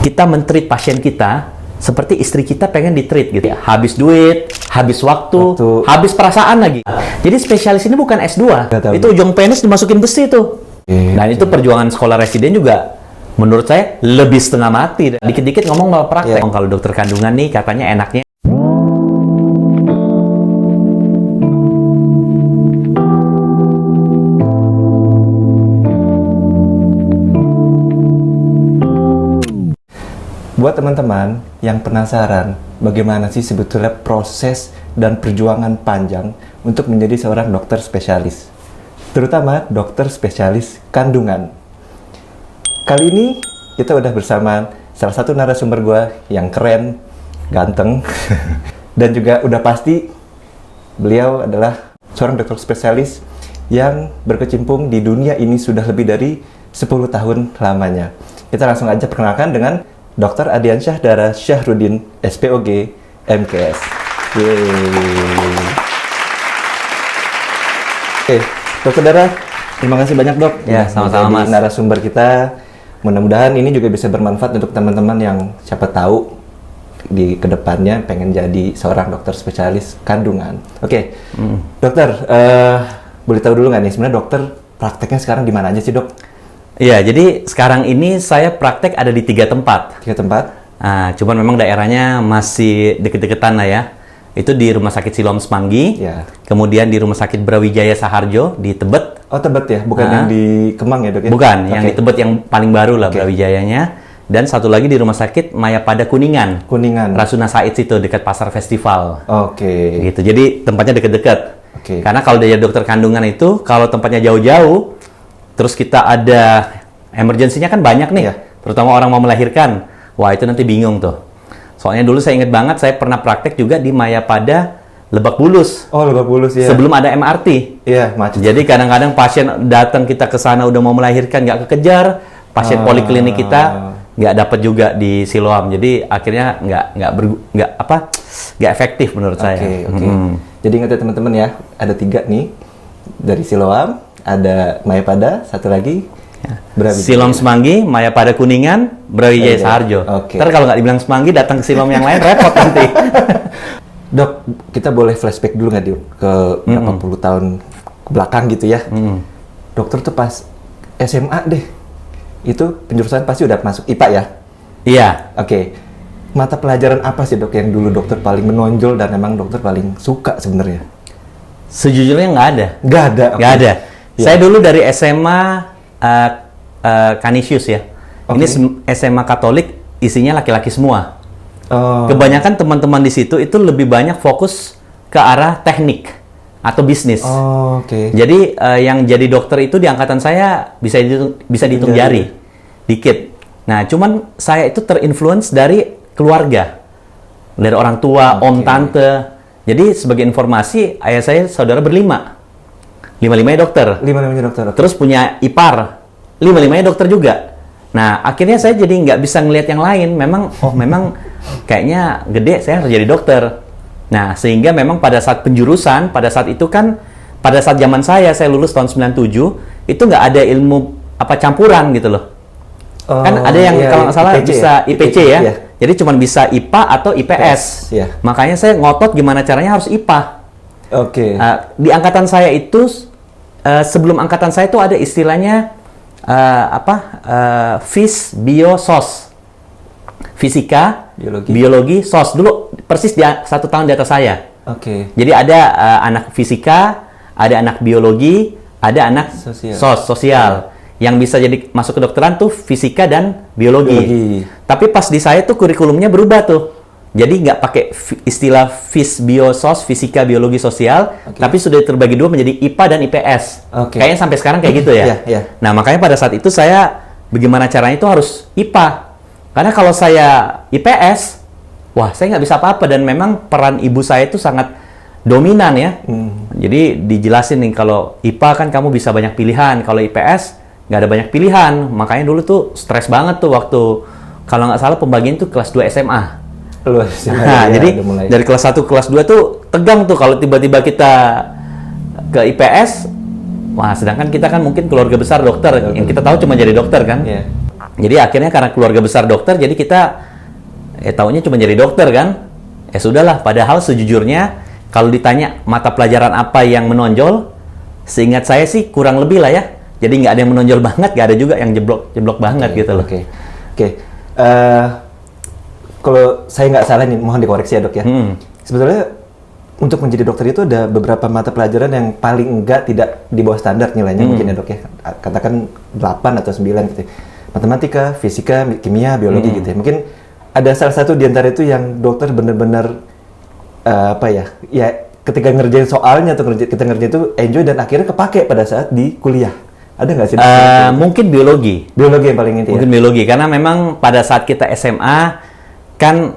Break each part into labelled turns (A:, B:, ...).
A: kita men-treat pasien kita seperti istri kita pengen di-treat gitu ya. Habis duit, habis waktu, habis perasaan lagi. Jadi spesialis ini bukan S2. Itu ujung penis dimasukin besi tuh. Dan itu perjuangan sekolah residen juga menurut saya lebih setengah mati. Dikit-dikit ngomong mal praktek. Kalau dokter kandungan nih katanya enaknya
B: buat teman-teman yang penasaran bagaimana sih sebetulnya proses dan perjuangan panjang untuk menjadi seorang dokter spesialis, terutama dokter spesialis kandungan. Kali ini kita udah bersama salah satu narasumber gue yang keren, ganteng, dan juga udah pasti beliau adalah seorang dokter spesialis yang berkecimpung di dunia ini sudah lebih dari 10 tahun lamanya. Kita langsung aja perkenalkan dengan Dr. Ardiansyah Dara Syahrudin, SPOG, MKS. Yeay. Oke, Dr. Dara, terima kasih banyak dok.
A: Ya, sama-sama Mas.
B: Narasumber kita. Mudah-mudahan ini juga bisa bermanfaat untuk teman-teman yang siapa tahu di kedepannya pengen jadi seorang dokter spesialis kandungan. Oke, dokter, boleh tahu dulu nggak nih sebenarnya dokter prakteknya sekarang di mana aja sih dok?
A: Iya, jadi sekarang ini saya praktek ada di 3 tempat.
B: 3 tempat?
A: Nah, cuman memang daerahnya masih deket-deketan lah ya. Itu di Rumah Sakit Siloam Semanggi,
B: ya.
A: Kemudian di Rumah Sakit Brawijaya Saharjo di Tebet.
B: Oh, Tebet ya? Bukan yang di Kemang ya dok ya?
A: Bukan, yang di Tebet yang paling baru lah Brawijayanya. Dan satu lagi di Rumah Sakit Mayapada Kuningan.
B: Kuningan.
A: Rasuna Said situ, dekat Pasar Festival.
B: Oke.
A: Gitu, jadi tempatnya deket-deket. Karena kalau dari dokter kandungan itu, kalau tempatnya jauh-jauh, terus kita ada emergensinya kan banyak nih, terutama orang mau melahirkan. Wah, itu nanti bingung tuh. Soalnya dulu saya ingat banget, saya pernah praktek juga di Mayapada Lebak Bulus.
B: Oh, Lebak Bulus ya.
A: Sebelum ada MRT.
B: Iya, macet.
A: Jadi kadang-kadang pasien datang kita ke sana udah mau melahirkan, nggak kekejar. Pasien poliklinik kita nggak dapat juga di Siloam. Jadi akhirnya nggak efektif menurut saya.
B: Jadi ingat ya teman-teman ya, ada 3 nih dari Siloam. Ada Mayapada, satu lagi
A: Siloam Semanggi, Mayapada Kuningan, Brawijaya Saharjo. Ntar kalau nggak dibilang Semanggi, datang ke Siloam yang lain repot nanti.
B: Dok, kita boleh flashback dulu nggak ke berapa puluh tahun ke belakang gitu ya? Dokter tuh pas SMA deh, itu penjurusan pasti udah masuk IPA ya?
A: Iya.
B: Oke. Mata pelajaran apa sih dok yang dulu dokter paling menonjol dan emang dokter paling suka sebenarnya?
A: Sejujurnya nggak ada.
B: Nggak ada?
A: Nggak ada. Saya dulu dari SMA Canisius ya. Ini SMA Katolik, isinya laki-laki semua. Kebanyakan teman-teman di situ itu lebih banyak fokus ke arah teknik atau bisnis. Jadi yang jadi dokter itu di angkatan saya bisa dihitung jari, dikit. Nah, cuman saya itu terinfluence dari keluarga, dari orang tua, om, tante. Jadi sebagai informasi, ayah saya saudara berlima. 5-5-nya dokter.
B: 5-5-nya dokter.
A: Terus punya ipar. 5-5-nya dokter juga. Nah, akhirnya saya jadi nggak bisa ngelihat yang lain. Memang kayaknya gede, saya harus jadi dokter. Nah, sehingga memang pada saat penjurusan, pada saat itu kan, pada saat zaman saya lulus tahun 97, itu nggak ada ilmu campuran gitu loh. Kan ada yang kalau nggak salah bisa IPC ya. Jadi cuma bisa IPA atau IPS. Makanya saya ngotot gimana caranya harus IPA. Di angkatan saya itu sebelum angkatan saya itu ada istilahnya FIS Bio SOS, Fisika, Biologi SOS dulu persis 1 tahun di atas saya. Jadi ada anak fisika, ada anak biologi, ada anak sosial. Yang bisa jadi masuk ke dokteran tuh fisika dan biologi. Tapi pas di saya tuh kurikulumnya berubah tuh. Jadi nggak pakai istilah FIS, Bio, SOS, Fisika, Biologi, Sosial, tapi sudah terbagi 2 menjadi IPA dan IPS. Kayaknya sampai sekarang kayak gitu ya. Nah, makanya pada saat itu saya bagaimana caranya itu harus IPA. Karena kalau saya IPS, wah saya nggak bisa apa-apa dan memang peran ibu saya itu sangat dominan ya. Jadi dijelasin nih kalau IPA kan kamu bisa banyak pilihan, kalau IPS nggak ada banyak pilihan. Makanya dulu tuh stres banget tuh waktu kalau nggak salah pembagian tuh kelas 2 SMA. Nah, jadi dari kelas 1 kelas 2 tuh tegang tuh kalau tiba-tiba kita ke IPS. Wah, sedangkan kita kan mungkin keluarga besar dokter. Yang kita tahu cuma jadi dokter kan. Jadi akhirnya karena keluarga besar dokter, jadi kita taunya cuma jadi dokter kan. Ya sudahlah, padahal sejujurnya kalau ditanya mata pelajaran apa yang menonjol, seingat saya sih kurang lebih lah ya. Jadi nggak ada yang menonjol banget, nggak ada juga yang jeblok banget gitu loh.
B: Oke. Kalau saya nggak salah nih, mohon dikoreksi ya dok ya. Sebetulnya untuk menjadi dokter itu ada beberapa mata pelajaran yang paling enggak tidak di bawah standar nilainya mungkin ya dok ya. Katakan 8 atau 9 gitu. Matematika, fisika, kimia, biologi gitu ya. Mungkin ada salah satu di antara itu yang dokter benar-benar ketika ngerjain soalnya atau kita ngerjain itu enjoy dan akhirnya kepake pada saat di kuliah. Ada nggak sih?
A: Mungkin biologi.
B: Biologi yang paling inti.
A: Mungkin biologi, karena memang pada saat kita SMA kan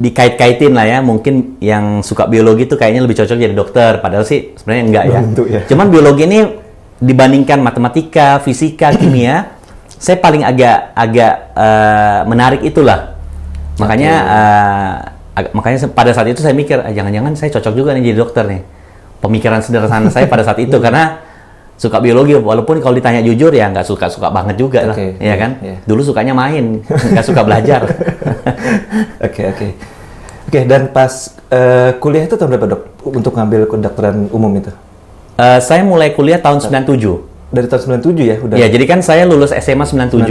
A: dikait-kaitin lah ya. Mungkin yang suka biologi tuh kayaknya lebih cocok jadi dokter. Padahal sih sebenarnya enggak ya.
B: Ya.
A: Cuman biologi ini dibandingkan matematika, fisika, kimia, saya paling agak menarik itulah. Makanya pada saat itu saya mikir, jangan-jangan saya cocok juga nih jadi dokter nih. Pemikiran sederhana saya pada saat itu karena suka biologi, walaupun kalau ditanya jujur ya nggak suka banget juga lah, ya kan? Dulu sukanya main, nggak suka belajar.
B: Oke, dan pas kuliah itu tahun berapa dok? Untuk ngambil kedokteran umum itu?
A: Saya mulai kuliah tahun 97.
B: Dari tahun 97 ya udah?
A: Ya, jadi kan saya lulus SMA 97.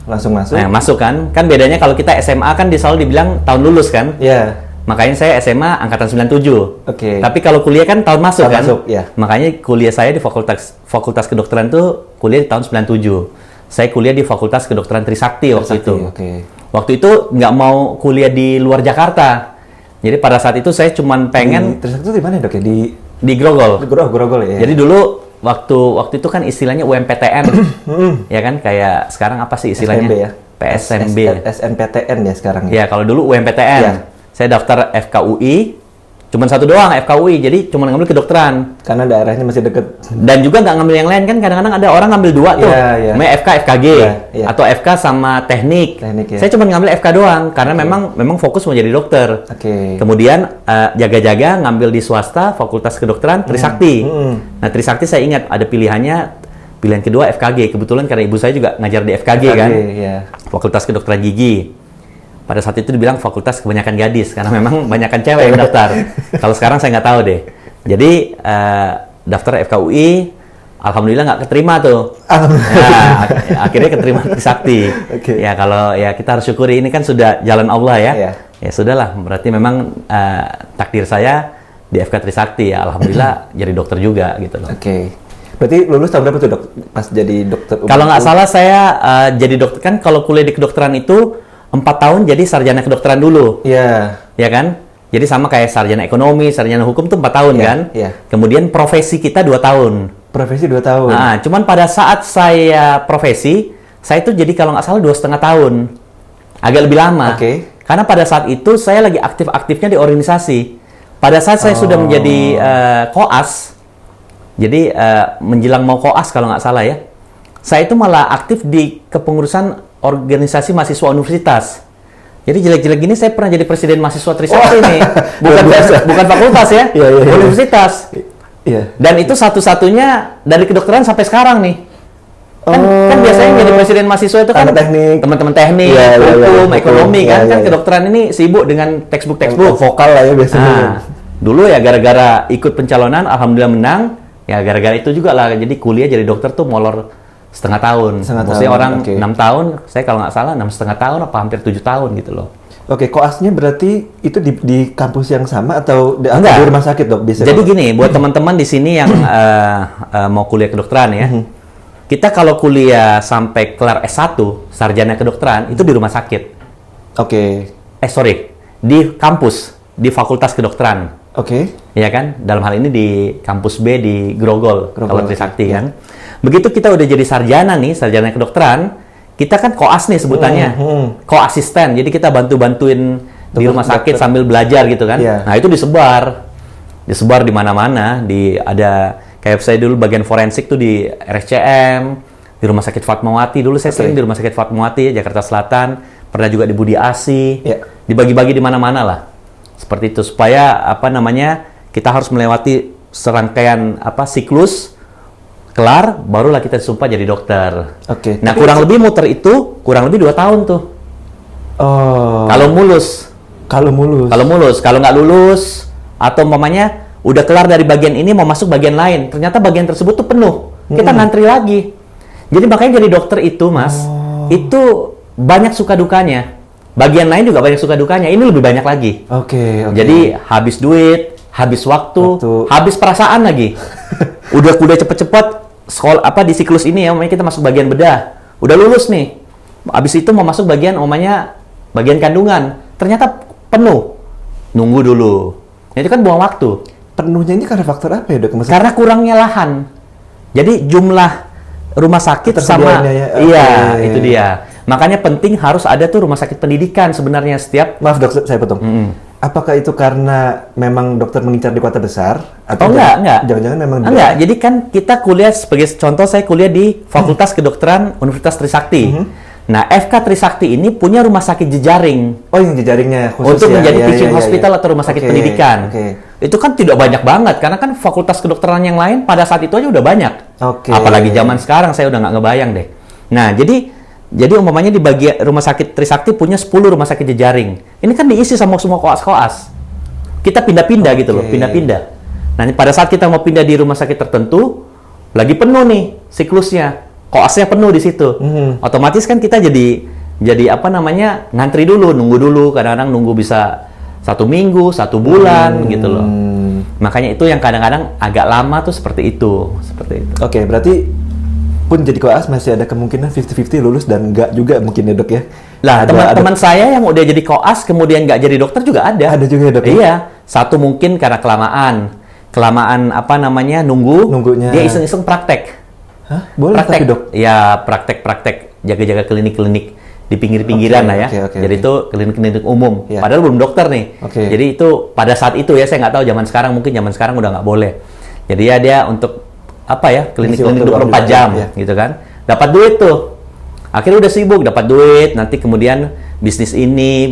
B: Langsung masuk?
A: Nah, masuk kan? Kan bedanya kalau kita SMA kan selalu dibilang tahun lulus kan?
B: Iya.
A: Makanya saya SMA angkatan 97.
B: Oke.
A: Tapi kalau kuliah kan tahun masuk kan?
B: Masuk, ya.
A: Makanya kuliah saya di Fakultas Kedokteran tuh kuliah di tahun 97. Saya kuliah di Fakultas Kedokteran Trisakti waktu itu. Waktu itu nggak mau kuliah di luar Jakarta. Jadi pada saat itu saya cuman pengen...
B: Trisakti itu di mana dok ya?
A: Di Grogol.
B: Grogol ya.
A: Jadi dulu waktu itu kan istilahnya UMPTN. Ya kan? Kayak sekarang apa sih istilahnya?
B: SMB ya?
A: PSMB.
B: SNPTN ya sekarang ya?
A: Ya, kalau dulu UMPTN. Ya. Saya daftar FKUI, cuman satu doang FKUI, jadi cuma ngambil kedokteran.
B: Karena daerahnya masih deket.
A: Dan juga nggak ngambil yang lain kan, kadang-kadang ada orang ngambil dua tuh, namanya FK, FKG, atau FK sama teknik. Saya cuma ngambil FK doang, karena memang fokus mau jadi dokter. Kemudian jaga-jaga ngambil di swasta, Fakultas Kedokteran Trisakti. Nah, Trisakti saya ingat ada pilihan kedua FKG, kebetulan karena ibu saya juga ngajar di FKG kan, Fakultas Kedokteran Gigi. Pada saat itu dibilang fakultas kebanyakan gadis karena memang banyakan cewek yang daftar. Kalau sekarang saya nggak tahu deh. Jadi daftar FKUI, alhamdulillah nggak keterima tuh. Nah, akhirnya keterima Trisakti. Ya kalau ya kita harus syukuri, ini kan sudah jalan Allah ya. Ya sudahlah, berarti memang takdir saya di FK Trisakti ya. Alhamdulillah jadi dokter juga gitu loh.
B: Berarti lulus tahun berapa tuh dok? Pas jadi dokter?
A: Kalau nggak salah saya jadi dokter, kan kalau kuliah di kedokteran itu 4 tahun jadi sarjana kedokteran dulu. Ya kan? Jadi sama kayak sarjana ekonomi, sarjana hukum tuh 4 tahun kan? Kemudian profesi kita 2 tahun.
B: Profesi 2 tahun?
A: Nah, cuman pada saat saya profesi, saya tuh jadi kalau nggak salah 2,5 tahun. Agak lebih lama. Karena pada saat itu saya lagi aktif-aktifnya di organisasi. Pada saat saya sudah menjadi koas, jadi menjelang mau koas kalau nggak salah ya, saya itu malah aktif di kepengurusan organisasi mahasiswa universitas. Jadi jelek-jelek gini saya pernah jadi presiden mahasiswa Trisakti nih. Bukan fakultas ya, universitas. Dan itu satu-satunya dari kedokteran sampai sekarang nih. Kan biasanya jadi presiden mahasiswa itu kan teman-teman teknik, hukum, ekonomi kan. Kan kedokteran ini sibuk dengan textbook.
B: Vokal lah ya biasanya.
A: Dulu ya gara-gara ikut pencalonan, alhamdulillah menang. Ya gara-gara itu juga lah. Jadi kuliah jadi dokter tuh molor setengah tahun. Maksudnya orang 6 tahun, saya kalau nggak salah 6,5 tahun apa hampir 7 tahun gitu loh.
B: Koasnya berarti itu di kampus yang sama atau di rumah sakit dok?
A: Biasanya jadi gini, buat teman-teman di sini yang mau kuliah kedokteran ya, kita kalau kuliah sampai kelar S1, sarjana kedokteran, itu di rumah sakit. Di kampus, di Fakultas Kedokteran. Ya kan? Dalam hal ini di kampus B di Grogol kalau Trisakti kan. Begitu kita udah jadi sarjana nih, sarjana kedokteran, kita kan koas nih sebutannya, koasisten. Jadi kita bantu-bantuin di rumah sakit sambil belajar gitu kan. Nah itu disebar di mana-mana. Ada kayak saya dulu bagian forensik tuh di RSCM, di Rumah Sakit Fatmawati. Dulu saya sering di Rumah Sakit Fatmawati, Jakarta Selatan. Pernah juga di Budi Asi. Dibagi-bagi di mana-mana lah. Seperti itu supaya kita harus melewati serangkaian siklus. kelar, barulah kita disumpah jadi dokter.
B: Oke.
A: Nah, kurang lebih muter itu, kurang lebih 2 tahun tuh.
B: Oh.
A: Kalau mulus.
B: Kalau mulus.
A: Kalau nggak lulus, atau umpamanya udah kelar dari bagian ini, mau masuk bagian lain, ternyata bagian tersebut tuh penuh. Kita ngantri lagi. Jadi makanya jadi dokter itu, Mas, itu banyak suka dukanya. Bagian lain juga banyak suka dukanya. Ini lebih banyak lagi.
B: Oke.
A: Jadi habis duit, habis waktu, habis perasaan lagi. udah cepet-cepet sekolah di siklus ini ya, makanya kita masuk bagian bedah. Udah lulus nih. Habis itu mau masuk bagian bagian kandungan. Ternyata penuh. Nunggu dulu. Nah, itu kan buang waktu.
B: Penuhnya ini karena faktor apa ya, Dok? Maksudnya?
A: Karena kurangnya lahan. Jadi jumlah rumah sakit sama iya, itu dia. Makanya penting harus ada tuh rumah sakit pendidikan sebenarnya setiap.
B: Maaf Dok, saya potong. Apakah itu karena memang dokter mengincar di kota besar? Atau
A: enggak.
B: Jangan-jangan memang
A: enggak. Jadi kan kita kuliah, sebagai contoh saya kuliah di Fakultas Kedokteran Universitas Trisakti. Nah, FK Trisakti ini punya rumah sakit jejaring.
B: Oh, yang jejaringnya khusus
A: untuk
B: ya?
A: menjadi teaching hospital atau rumah sakit pendidikan. Itu kan tidak banyak banget, karena kan fakultas kedokteran yang lain pada saat itu aja udah banyak. Apalagi zaman sekarang, saya udah nggak ngebayang deh. Nah, jadi umpamanya di bagian rumah sakit Trisakti punya 10 rumah sakit jejaring. Ini kan diisi sama semua koas-koas. Kita pindah-pindah gitu loh, pindah-pindah. Nah, pada saat kita mau pindah di rumah sakit tertentu, lagi penuh nih siklusnya. Koasnya penuh di situ. Otomatis kan kita jadi ngantri dulu, nunggu dulu. Kadang-kadang nunggu bisa 1 minggu, 1 bulan gitu loh. Makanya itu yang kadang-kadang agak lama tuh seperti itu.
B: Oke, berarti pun jadi koas masih ada kemungkinan 50-50 lulus dan enggak juga mungkin ya, Dok ya?
A: Lah, teman-teman saya yang udah jadi koas kemudian nggak jadi dokter juga ada.
B: Ada juga ya, Dok?
A: Iya. Satu mungkin karena kelamaan nunggunya. Dia iseng-iseng praktek.
B: Hah? Boleh
A: praktek,
B: tapi, Dok?
A: Ya, praktek jaga-jaga klinik-klinik di pinggir-pinggiran lah ya. Jadi itu klinik-klinik umum. Padahal belum dokter nih. Jadi itu pada saat itu ya, saya nggak tahu zaman sekarang udah nggak boleh. Jadi ya dia untuk klinik-klinik 24 jam gitu kan. Dapat duit tuh. Akhirnya udah sibuk dapat duit, nanti kemudian bisnis ini,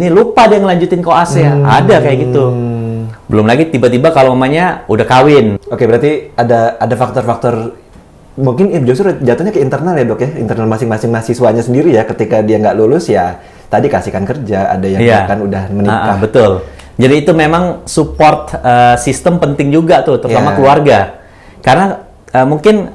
A: lupa dia ngelanjutin koasnya. Ada kayak gitu. Belum lagi tiba-tiba kalau mamanya udah kawin.
B: Oke, berarti ada faktor-faktor mungkin justru jatuhnya ke internal ya, Dok ya, internal masing-masing mahasiswanya sendiri ya, ketika dia nggak lulus ya tadi kasihkan kerja, ada yang bahkan udah menikah.
A: Betul. Jadi itu memang support sistem penting juga tuh, terutama keluarga. Karena mungkin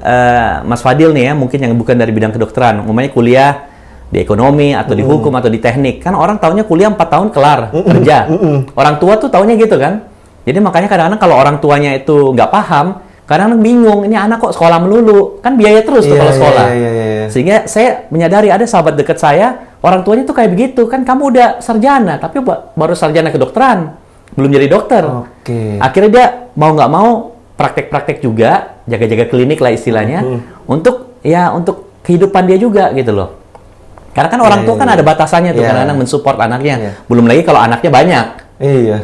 A: Mas Fadil nih ya, mungkin yang bukan dari bidang kedokteran, umumnya kuliah di ekonomi atau di hukum atau di teknik, kan orang taunya kuliah 4 tahun kelar kerja. Orang tua tuh taunya gitu kan. Jadi makanya kadang-kadang kalau orang tuanya itu nggak paham, kadang-kadang bingung, ini anak kok sekolah melulu, kan biaya terus tuh kalau sekolah. Sehingga saya menyadari ada sahabat dekat saya, orang tuanya tuh kayak begitu, kan kamu udah sarjana, tapi baru sarjana kedokteran, belum jadi dokter. Akhirnya dia mau nggak mau praktek-praktek juga, jaga-jaga klinik lah istilahnya, untuk kehidupan dia juga gitu loh. Karena kan orang tua kan ada batasannya tuh, kadang-kadang mensupport anaknya. Belum lagi kalau anaknya banyak.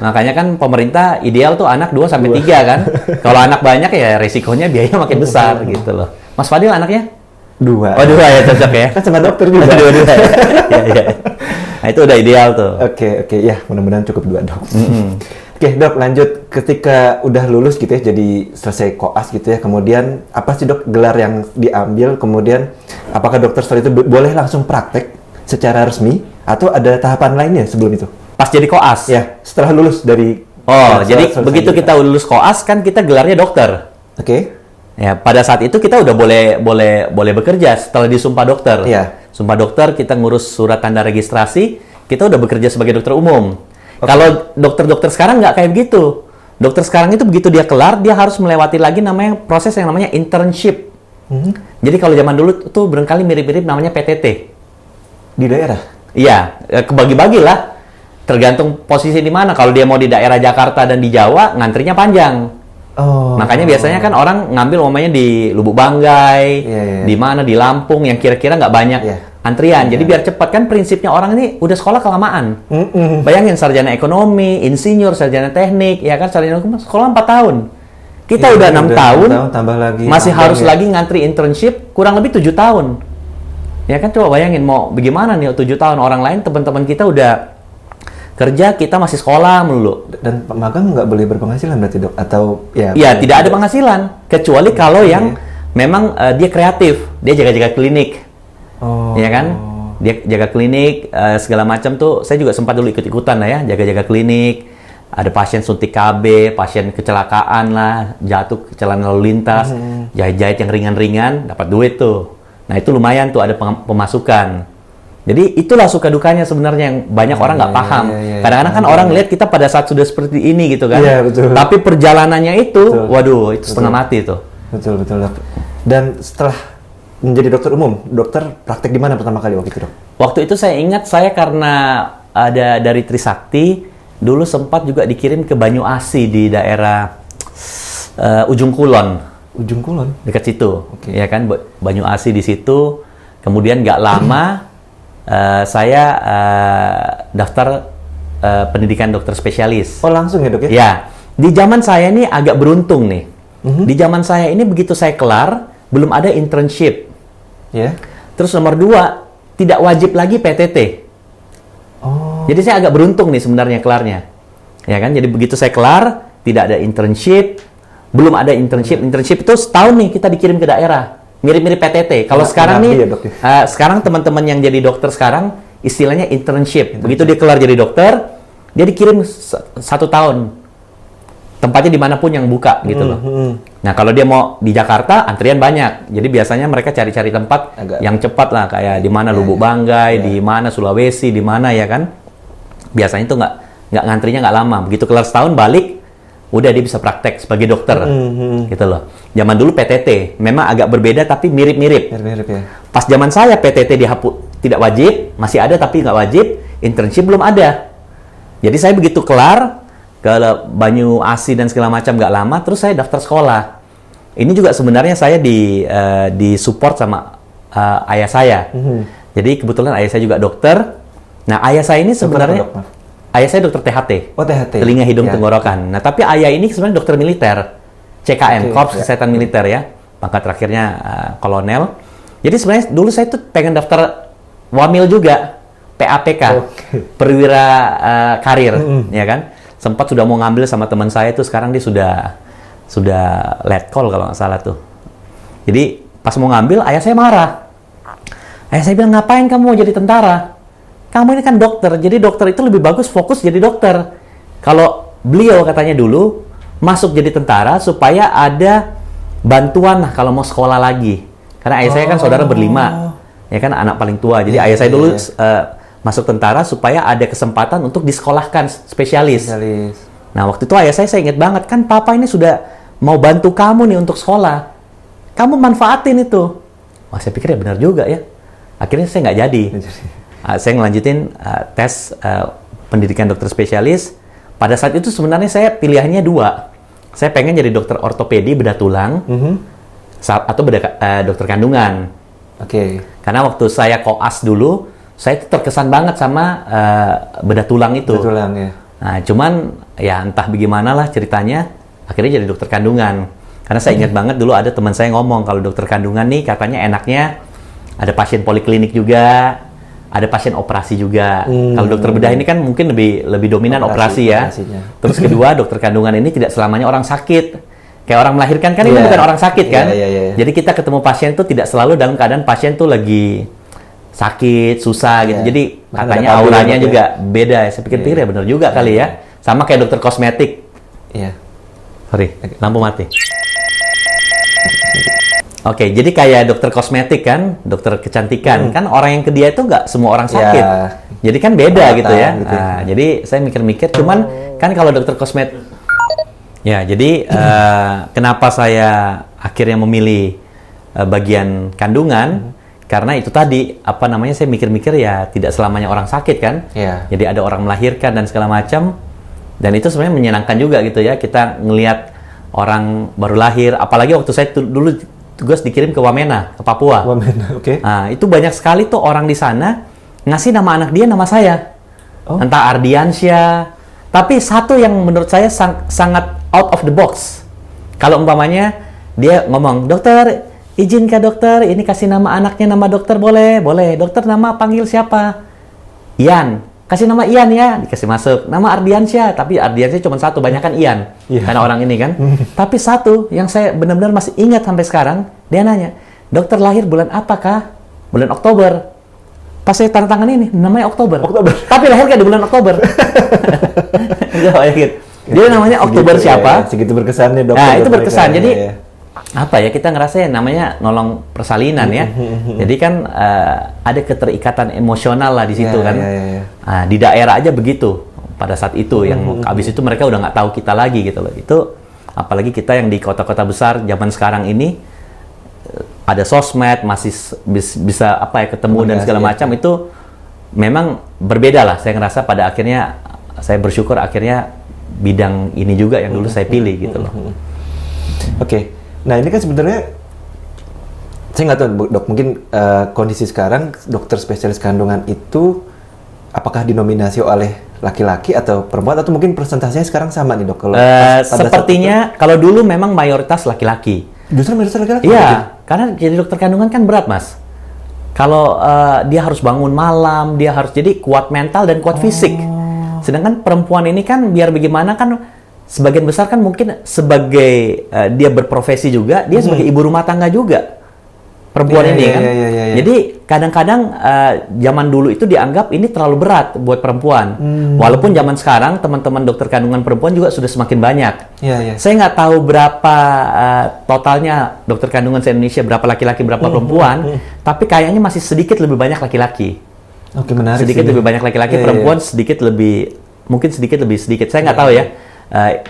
A: Makanya kan pemerintah ideal tuh anak 2-3 kan. Kalau anak banyak ya resikonya biaya makin besar gitu loh. Mas Fadil anaknya?
B: 2.
A: Oh 2 ya, cocok ya.
B: Kan sama dokter juga.
A: 2 ya. Nah itu udah ideal tuh.
B: Oke. Ya mudah-mudahan cukup 2, Dok. Oke, Dok, lanjut. Ketika udah lulus gitu ya, jadi selesai koas gitu ya, kemudian apa sih, Dok, gelar yang diambil? Kemudian apakah dokter setelah itu boleh langsung praktek secara resmi atau ada tahapan lainnya sebelum itu?
A: Pas jadi koas?
B: Ya, setelah lulus dari...
A: jadi begitu kita lulus koas kan kita gelarnya dokter. Ya, pada saat itu kita udah boleh bekerja setelah disumpah dokter. Sumpah dokter, kita ngurus surat tanda registrasi, kita udah bekerja sebagai dokter umum. Kalau dokter-dokter sekarang nggak kayak begitu. Dokter sekarang itu begitu dia kelar, dia harus melewati lagi proses yang namanya internship. Jadi kalau zaman dulu tuh barangkali mirip-mirip namanya PTT.
B: Di daerah?
A: Iya, kebagi-bagi lah. Tergantung posisi di mana. Kalau dia mau di daerah Jakarta dan di Jawa, ngantrinya panjang. Makanya biasanya kan orang ngambil umumnya di Lubuk Banggai, di mana di Lampung yang kira-kira nggak banyak antrian. Jadi biar cepat, kan prinsipnya orang ini udah sekolah kelamaan. Bayangin sarjana ekonomi, insinyur, sarjana teknik, ya kan sarjana ekonomi sekolah 4 tahun. Kita udah 6 tahun,
B: tambah lagi,
A: masih harus lagi ngantri internship kurang lebih 7 tahun. Ya kan coba bayangin mau bagaimana nih 7 tahun, orang lain teman-teman kita udah Kerja kita masih sekolah melulu.
B: Dan magang nggak boleh berpenghasilan berarti dok? Atau ya?
A: Iya, tidak ada penghasilan. Kecuali kalau yang memang dia kreatif, dia jaga-jaga klinik. Ya kan? Dia jaga klinik, segala macam tuh. Saya juga sempat dulu ikut-ikutan lah ya, jaga-jaga klinik. Ada pasien suntik KB, pasien kecelakaan lah, jatuh kecelakaan lalu lintas, jahit-jahit yang ringan-ringan, dapat duit tuh. Nah itu lumayan tuh, ada pemasukan. Jadi itulah suka dukanya sebenarnya yang banyak orang nggak paham. Kadang-kadang kan orang lihat kita pada saat sudah seperti ini gitu kan.
B: Iya, betul.
A: Tapi perjalanannya itu, waduh, itu setengah mati tuh.
B: Betul, betul, dok. Dan setelah menjadi dokter umum, dokter praktek di mana pertama kali waktu itu, dok?
A: Waktu itu saya ingat, saya karena ada dari Trisakti, dulu sempat juga dikirim ke Banyu Asi di daerah Ujung Kulon.
B: Ujung Kulon?
A: Dekat situ, ya kan, Banyu Asi di situ. Kemudian nggak lama, saya daftar pendidikan dokter spesialis.
B: Oh langsung ya dok ya?
A: Ya, di zaman saya ini agak beruntung nih. Di zaman saya ini begitu saya kelar, belum ada internship. Terus nomor 2, tidak wajib lagi PTT. Jadi saya agak beruntung nih sebenarnya kelarnya. Ya kan, jadi begitu saya kelar, tidak ada internship, belum ada internship. Internship itu setahun nih kita dikirim ke daerah. Mirip-mirip PTT. Kalau sekarang nih, sekarang teman-teman yang jadi dokter sekarang, istilahnya internship. Begitu dia kelar jadi dokter, dia dikirim 1 tahun. Tempatnya dimanapun yang buka gitu loh. Nah kalau dia mau di Jakarta, antrian banyak. Jadi biasanya mereka cari-cari tempat yang cepat lah, kayak di mana Lubuk Banggai, di mana Sulawesi, di mana ya kan. Biasanya itu nggak ngantrinya nggak lama. Begitu kelar setahun balik, udah dia bisa praktek sebagai dokter, gitu loh. Zaman dulu PTT, memang agak berbeda tapi mirip-mirip.
B: Mirip-mirip ya.
A: Pas zaman saya PTT dihapus, tidak wajib, masih ada tapi nggak wajib, internship belum ada. Jadi saya begitu kelar, ke Banyu Asi dan segala macam nggak lama, terus saya daftar sekolah. Ini juga sebenarnya saya di support sama ayah saya. Jadi kebetulan ayah saya juga dokter. Nah ayah saya ini sebenarnya, ayah saya dokter THT.
B: Oh THT.
A: Telinga, hidung, tenggorokan. Nah tapi ayah ini sebenarnya dokter militer, CKM, Korps Kesehatan Militer ya. Pangkat terakhirnya kolonel. Jadi sebenarnya dulu saya tuh pengen daftar Wamil juga, PAPK, perwira karir, ya kan. Sempat sudah mau ngambil sama teman saya tuh, sekarang dia sudah letkol kalau nggak salah tuh. Jadi pas mau ngambil, ayah saya marah. Ayah saya bilang, ngapain kamu mau jadi tentara? Kamu ini kan dokter, jadi dokter itu lebih bagus fokus jadi dokter. Kalau beliau katanya dulu, masuk jadi tentara supaya ada bantuan lah kalau mau sekolah lagi. Karena ayah saya kan saudara berlima, ya kan anak paling tua. Jadi ayah saya dulu masuk tentara supaya ada kesempatan untuk disekolahkan spesialis. Nah waktu itu ayah saya ingat banget, kan papa ini sudah mau bantu kamu nih untuk sekolah, kamu manfaatin itu. Wah saya pikir ya benar juga ya. Akhirnya saya nggak jadi. Saya ngelanjutin tes pendidikan dokter spesialis. Pada saat itu sebenarnya saya pilihannya 2. Saya pengen jadi dokter ortopedi bedah tulang, atau dokter kandungan. Karena waktu saya koas dulu, saya terkesan banget sama bedah tulang itu.
B: Bedah tulang ya.
A: Nah, cuman ya entah bagaimana lah ceritanya, akhirnya jadi dokter kandungan. Karena saya ingat banget dulu ada teman saya ngomong kalau dokter kandungan nih katanya enaknya ada pasien poliklinik juga, ada pasien operasi juga. Kalau dokter bedah ini kan mungkin lebih dominan operasi ya. Terus kedua, dokter kandungan ini tidak selamanya orang sakit. Kayak orang melahirkan kan ini bukan orang sakit kan. Jadi kita ketemu pasien tuh tidak selalu dalam keadaan pasien tuh lagi sakit, susah gitu. Jadi katanya auranya juga beda. Saya pikir-pikir ya benar juga kali ya. Sama kayak dokter kosmetik. Sorry, lampu mati. Oke, jadi kayak dokter kosmetik kan, dokter kecantikan. Kan orang yang ke dia itu nggak semua orang sakit. Jadi kan beda gitu ya. Nah, jadi saya mikir-mikir, cuman kan kalau dokter kosmetik... Ya, jadi kenapa saya akhirnya memilih bagian kandungan? Karena itu tadi, apa namanya, saya mikir-mikir ya tidak selamanya orang sakit kan. Jadi ada orang melahirkan dan segala macam. Dan itu sebenarnya menyenangkan juga gitu ya. Kita ngelihat orang baru lahir. Apalagi waktu saya dulu tugas dikirim ke Wamena, ke Papua. Nah, itu banyak sekali tuh orang di sana ngasih nama anak dia nama saya. Entah Ardiansyah. Tapi satu yang menurut saya sangat out of the box. Kalau umpamanya dia ngomong, dokter, izinkah dokter, ini kasih nama anaknya nama dokter, boleh? Boleh. Dokter nama panggil siapa? Ian. kasih nama Ian ya, dikasih masuk. Nama Ardiansyah, tapi Ardiansyah cuma satu, banyak kan Ian. Karena orang ini kan. Tapi satu yang saya benar-benar masih ingat sampai sekarang, dia nanya, dokter lahir bulan apakah? Bulan Oktober. Pas saya tanda tangan ini, namanya Oktober. Tapi lahir kan di bulan Oktober. Dia namanya Oktober
B: segitu,
A: siapa?
B: Ya, segitu berkesannya dokter.
A: Nah, itu berkesan. Jadi apa ya, kita ngerasa ya namanya nolong persalinan ya. Jadi kan ada keterikatan emosional lah di situ kan. Nah, di daerah aja begitu pada saat itu yang abis itu mereka udah nggak tahu kita lagi gitu loh. Itu apalagi kita yang di kota-kota besar zaman sekarang ini ada sosmed, masih bisa apa ya ketemu dan segala macam, itu memang berbeda lah. Saya ngerasa pada akhirnya saya bersyukur akhirnya bidang ini juga yang dulu saya pilih gitu loh.
B: Oke. Nah, ini kan sebenarnya saya nggak tahu dok, mungkin kondisi sekarang dokter spesialis kandungan itu apakah dinominasi oleh laki-laki atau perempuan, atau mungkin persentasenya sekarang sama nih dok? Kalau
A: sepertinya kalau dulu memang mayoritas laki-laki.
B: Justru mayoritas laki-laki?
A: Iya, karena jadi dokter kandungan kan berat mas. Kalau dia harus bangun malam, dia harus jadi kuat mental dan kuat fisik. Sedangkan perempuan ini kan biar bagaimana kan sebagian besar kan mungkin sebagai dia berprofesi juga, dia sebagai ibu rumah tangga juga. Perempuan ini kan. Jadi kadang-kadang zaman dulu itu dianggap ini terlalu berat buat perempuan. Walaupun zaman sekarang teman-teman dokter kandungan perempuan juga sudah semakin banyak. Saya nggak tahu berapa totalnya dokter kandungan se-Indonesia, berapa laki-laki, berapa perempuan. Tapi kayaknya masih sedikit lebih banyak laki-laki.
B: Oke, menarik.
A: Sedikit lebih banyak laki-laki, perempuan sedikit lebih, mungkin sedikit lebih sedikit. Saya nggak tahu ya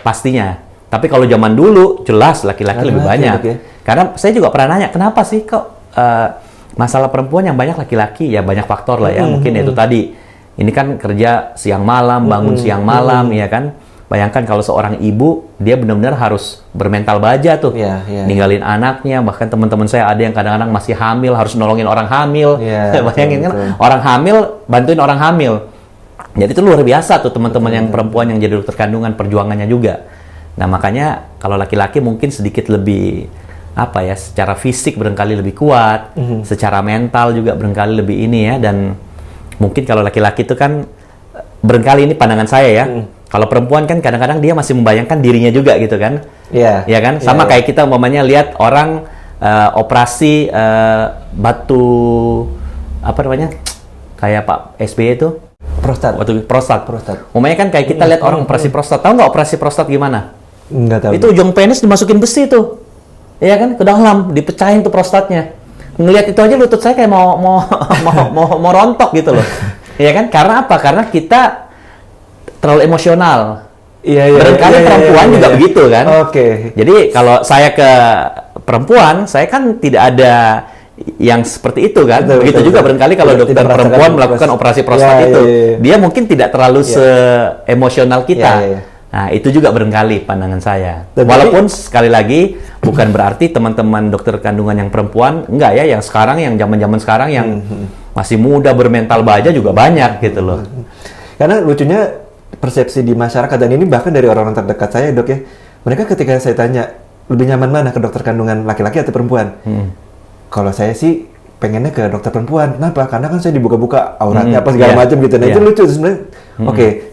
A: pastinya. Tapi kalau zaman dulu jelas laki-laki lebih banyak. Karena saya juga pernah nanya, kenapa sih kok masalah perempuan yang banyak laki-laki? Ya banyak faktor lah ya. Mungkin itu tadi. Ini kan kerja siang malam, bangun siang malam, ya kan. Bayangkan kalau seorang ibu, dia benar-benar harus bermental baja tuh. Ninggalin anaknya, bahkan teman-teman saya ada yang kadang-kadang masih hamil, harus nolongin orang hamil. Bayangin kan, orang hamil, bantuin orang hamil. Jadi itu luar biasa tuh teman-teman yang perempuan yang jadi dokter kandungan, perjuangannya juga. Nah makanya kalau laki-laki mungkin sedikit lebih apa ya, secara fisik barangkali lebih kuat, secara mental juga barangkali lebih ini ya, dan mungkin kalau laki-laki itu kan barangkali ini pandangan saya ya, kalau perempuan kan kadang-kadang dia masih membayangkan dirinya juga gitu kan, ya kan, sama kayak kita umpamanya lihat orang operasi batu apa namanya, kayak Pak SBY itu
B: prostat.
A: Prostat. Umpamanya kan kayak kita lihat orang operasi prostat, tahu nggak operasi prostat gimana?
B: Nggak tahu.
A: Itu ujung penis dimasukin besi tuh. Iya kan, ke dalam dipecahin tuh prostatnya. Ngelihat itu aja lutut saya kayak mau rontok gitu loh. Iya kan? Karena apa? Karena kita terlalu emosional. Barangkali perempuan juga begitu kan. Jadi kalau saya ke perempuan, saya kan tidak ada yang seperti itu kan. Begitu juga barangkali kalau dokter perempuan melakukan operasi prostat itu, dia mungkin tidak terlalu se-emosional kita. Nah, itu juga barangkali pandangan saya. Walaupun sekali lagi bukan berarti teman-teman dokter kandungan yang perempuan enggak ya, yang sekarang, yang zaman-zaman sekarang yang masih muda bermental baja juga banyak gitu loh.
B: Karena lucunya persepsi di masyarakat, dan ini bahkan dari orang-orang terdekat saya dok ya, mereka ketika saya tanya lebih nyaman mana, ke dokter kandungan laki-laki atau perempuan? Kalau saya sih pengennya ke dokter perempuan. Kenapa? Karena kan saya dibuka-buka auratnya apa segala macam gitu. Nah itu lucu sebenarnya.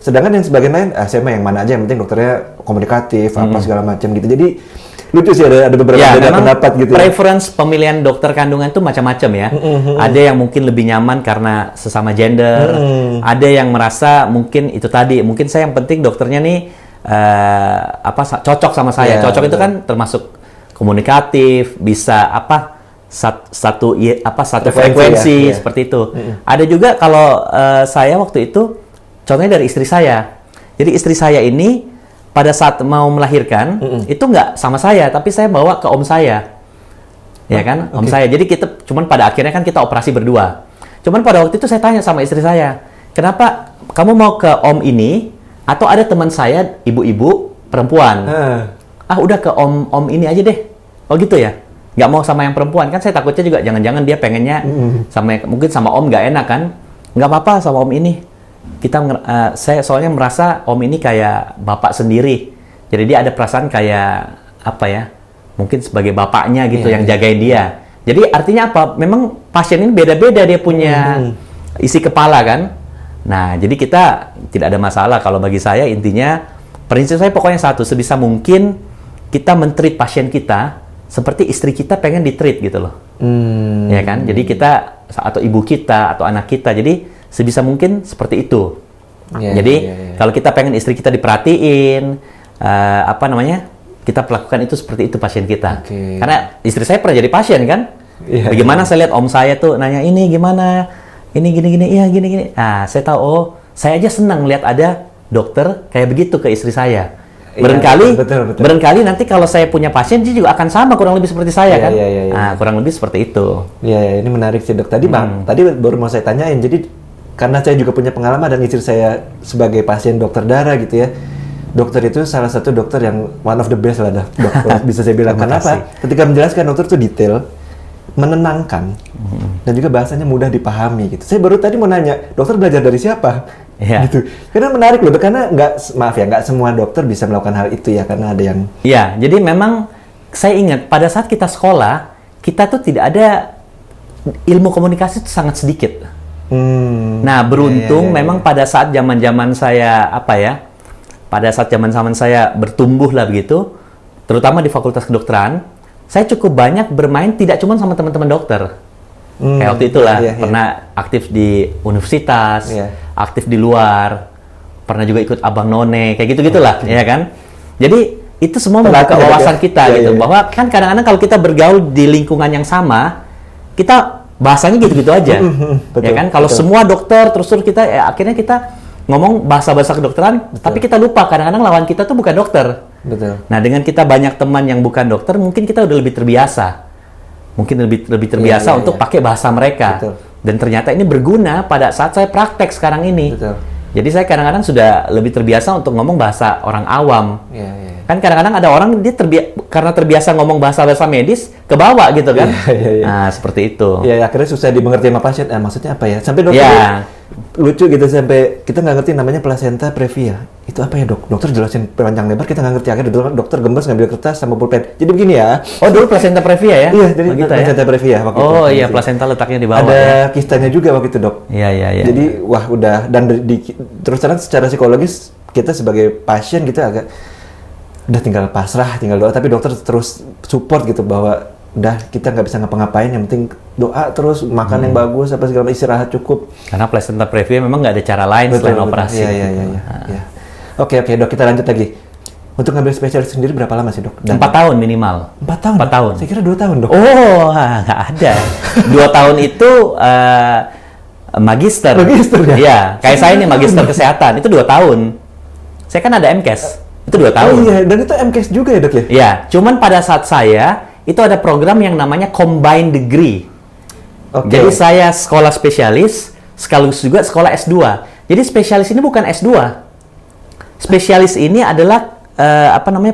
B: Sedangkan yang sebagian lain, saya mah yang mana aja, yang penting dokternya komunikatif apa segala macam gitu. Jadi lucu sih, ada beberapa beda pendapat gitu.
A: Preference pemilihan dokter kandungan itu macam-macam ya. Ada yang mungkin lebih nyaman karena sesama gender. Ada yang merasa mungkin itu tadi, mungkin saya yang penting dokternya nih cocok sama saya. Cocok itu kan termasuk komunikatif, bisa satu frekuensi seperti itu. Ada juga kalau saya waktu itu contohnya dari istri saya. Jadi istri saya ini pada saat mau melahirkan itu nggak sama saya, tapi saya bawa ke om saya, ya kan, om saya. Jadi kita cuman pada akhirnya kan kita operasi berdua. Cuman pada waktu itu saya tanya sama istri saya, kenapa kamu mau ke om ini atau ada teman saya ibu-ibu perempuan? Udah ke om ini aja deh. Oh gitu ya. Nggak mau sama yang perempuan, kan saya takutnya juga jangan-jangan dia pengennya mungkin sama om nggak enak kan. Nggak apa-apa sama om ini, saya soalnya merasa om ini kayak bapak sendiri, jadi dia ada perasaan kayak apa ya, mungkin sebagai bapaknya gitu yang jagain dia. Jadi artinya apa, memang pasien ini beda-beda, dia punya isi kepala kan. Nah, jadi kita tidak ada masalah. Kalau bagi saya intinya, prinsip saya pokoknya satu, sebisa mungkin kita men-treat pasien kita seperti istri kita pengen di-treat gitu loh. Ya kan? Jadi kita, atau ibu kita, atau anak kita, jadi sebisa mungkin seperti itu. Jadi kalau kita pengen istri kita diperhatiin, kita lakukan itu seperti itu pasien kita. Karena istri saya pernah jadi pasien kan? Bagaimana saya lihat om saya tuh nanya ini gimana? Ini gini-gini, iya gini-gini. Nah, saya tahu, saya aja senang lihat ada dokter kayak begitu ke istri saya. Barangkali nanti kalau saya punya pasien, dia juga akan sama, kurang lebih seperti saya kan? Nah, kurang lebih seperti itu.
B: Iya, ini menarik sih dok. Tadi baru mau saya tanyain, jadi karena saya juga punya pengalaman dan istri saya sebagai pasien dokter darah gitu ya. Dokter itu salah satu dokter yang one of the best lah, dok. Bisa saya bilang. Kenapa? Ketika menjelaskan dokter tuh detail, menenangkan, dan juga bahasanya mudah dipahami gitu. Saya baru tadi mau nanya, dokter belajar dari siapa? Gitu. Karena menarik loh, karena nggak semua dokter bisa melakukan hal itu ya, karena ada yang...
A: Iya, jadi memang saya ingat pada saat kita sekolah, kita tuh tidak ada ilmu komunikasi itu sangat sedikit. Nah, beruntung memang pada saat zaman-zaman saya pada saat zaman-zaman saya bertumbuh lah begitu, terutama di Fakultas Kedokteran, saya cukup banyak bermain tidak cuma sama teman-teman dokter. Kayak waktu itulah, pernah aktif di universitas, aktif di luar, pernah juga ikut Abang None, kayak gitu-gitulah, ya kan? Jadi, itu semua membuka wawasan kita gitu, bahwa kan kadang-kadang kalau kita bergaul di lingkungan yang sama, kita bahasanya gitu-gitu aja. Ya kan? Kalau semua dokter, terus kita, akhirnya kita ngomong bahasa-bahasa kedokteran, tapi kita lupa kadang-kadang lawan kita tuh bukan dokter. Nah, dengan kita banyak teman yang bukan dokter, mungkin kita udah lebih terbiasa. Mungkin lebih terbiasa untuk pakai bahasa mereka. Dan ternyata ini berguna pada saat saya praktek sekarang ini. Jadi saya kadang-kadang sudah lebih terbiasa untuk ngomong bahasa orang awam. Kan kadang-kadang ada orang dia karena terbiasa ngomong bahasa-bahasa medis, kebawa gitu kan. Nah, seperti itu.
B: Akhirnya susah dimengerti sama pasien. Maksudnya apa ya? Sampai dokter lucu gitu, sampai kita nggak ngerti namanya placenta previa. Itu apa ya dok? Dokter jelasin panjang lebar, kita nggak ngerti. Akhirnya dokter gemes ngambil kertas sama pulpen. Jadi begini ya.
A: Oh, dulu placenta previa ya?
B: Iya, jadi placenta previa waktu itu.
A: Oh iya, placenta letaknya di bawah.
B: Ada kistanya juga waktu itu dok.
A: Iya.
B: Jadi wah udah, dan terus terang secara psikologis kita sebagai pasien gitu udah tinggal pasrah, tinggal doa. Tapi dokter terus support gitu bahwa udah kita nggak bisa ngapa-ngapain, yang penting doa terus, makan yang bagus, apa segala, istirahat cukup.
A: Karena placenta previa memang nggak ada cara lain selain operasi.
B: Iya. Oke dok, kita lanjut lagi. Untuk ngambil spesialis sendiri berapa lama sih dok?
A: 4 tahun minimal.
B: 4 tahun? Saya kira 2 tahun dok.
A: Oh, nggak ada. 2 tahun itu magister.
B: Magister ya?
A: Iya, kayak saya ini magister kesehatan, itu 2 tahun. Saya kan ada MKes, itu 2 tahun.
B: Oh iya, dan itu MKes juga ya dok ya?
A: Iya, cuman pada saat saya, itu ada program yang namanya Combined Degree. Jadi saya sekolah spesialis, sekaligus juga sekolah S2. Jadi spesialis ini bukan S2. Spesialis ini adalah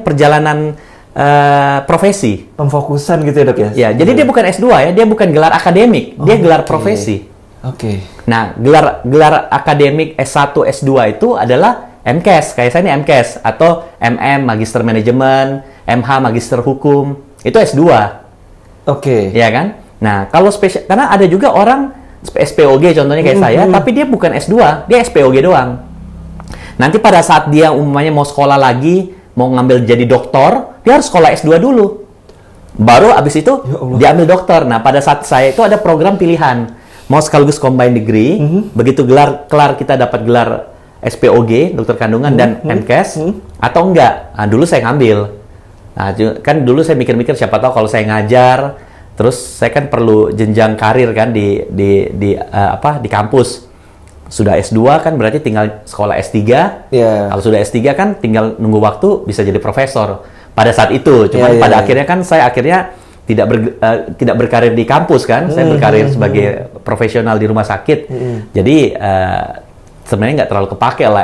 A: perjalanan profesi.
B: Pemfokusan gitu ya dok ya?
A: Ya, jadi dia bukan S2 ya, dia bukan gelar akademik, dia gelar profesi. Nah, gelar akademik S1, S2 itu adalah MKes, kayak saya ini MKes, atau MM, Magister Manajemen, MH, Magister Hukum. Itu S2. Ya kan? Nah, kalau karena ada juga orang SPOG contohnya kayak saya, tapi dia bukan S2, dia SPOG doang. Nanti pada saat dia umumnya mau sekolah lagi, mau ngambil jadi doktor, dia harus sekolah S2 dulu. Baru abis itu dia ambil dokter. Nah, pada saat saya itu ada program pilihan. Mau sekaligus combined degree, begitu kelar kita dapat gelar SPOG, dokter kandungan, dan MKes, atau enggak. Nah, dulu saya ngambil. Nah, kan dulu saya mikir-mikir siapa tahu kalau saya ngajar, terus saya kan perlu jenjang karir kan di kampus. Sudah S2 kan berarti tinggal sekolah S3. Kalau sudah S3 kan tinggal nunggu waktu bisa jadi profesor. Pada saat itu, cuman pada akhirnya kan saya tidak berkarir di kampus kan, saya berkarir sebagai profesional di rumah sakit. Jadi sebenarnya nggak terlalu kepake lah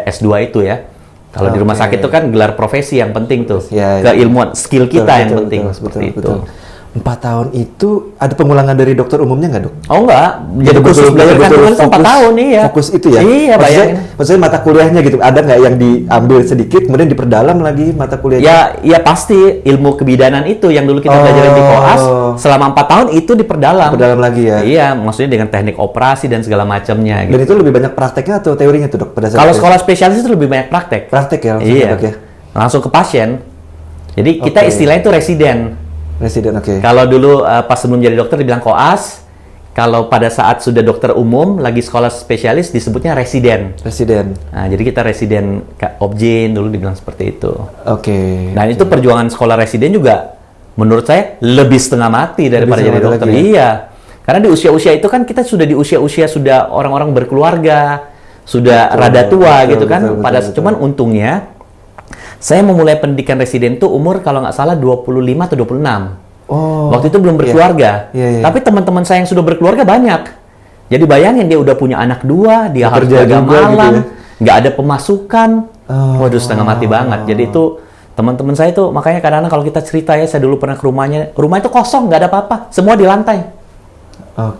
A: S2 itu ya. Kalau di rumah sakit itu kan gelar profesi yang penting tuh, keilmuan, skill kita yang penting seperti itu.
B: 4 tahun itu ada pengulangan dari dokter umumnya nggak, Dok?
A: Oh enggak, jadi khusus belajar kandungan itu 4 tahun, iya.
B: Fokus itu ya?
A: Iya, bayangin.
B: Maksudnya mata kuliahnya gitu, ada nggak yang diambil sedikit, kemudian diperdalam lagi mata kuliahnya?
A: Ya pasti ilmu kebidanan itu yang dulu kita belajarin di koas, selama 4 tahun itu diperdalam.
B: Diperdalam lagi ya?
A: Iya, maksudnya dengan teknik operasi dan segala macamnya.
B: Dan itu lebih banyak prakteknya atau teorinya tuh, Dok?
A: Kalau sekolah spesialis itu lebih banyak praktek.
B: Praktek ya?
A: Iya,
B: Dok, ya?
A: Langsung ke pasien. Jadi kita istilahnya itu residen.
B: Residen, oke.
A: Kalau dulu pas sebelum jadi dokter dibilang koas, kalau pada saat sudah dokter umum lagi sekolah spesialis disebutnya residen.
B: Residen.
A: Nah, jadi kita residen Obgyn dulu dibilang seperti itu.
B: Oke.
A: Dan itu perjuangan sekolah residen juga menurut saya lebih setengah mati daripada jadi dokter.
B: Lagi, ya?
A: Iya. Karena di usia-usia itu kan kita sudah di usia-usia sudah orang-orang berkeluarga, sudah rada tua gitu kan. Cuman untungnya saya memulai pendidikan residen tuh umur kalau nggak salah 25 atau 26. Waktu itu belum berkeluarga. Tapi teman-teman saya yang sudah berkeluarga banyak. Jadi bayangin dia udah punya anak 2, dia harus jaga malam, nggak ada pemasukan. Waduh, setengah mati banget. Jadi itu teman-teman saya tuh makanya kadang-kadang kalau kita cerita ya, saya dulu pernah ke rumahnya, rumah itu kosong, nggak ada apa-apa, semua di lantai.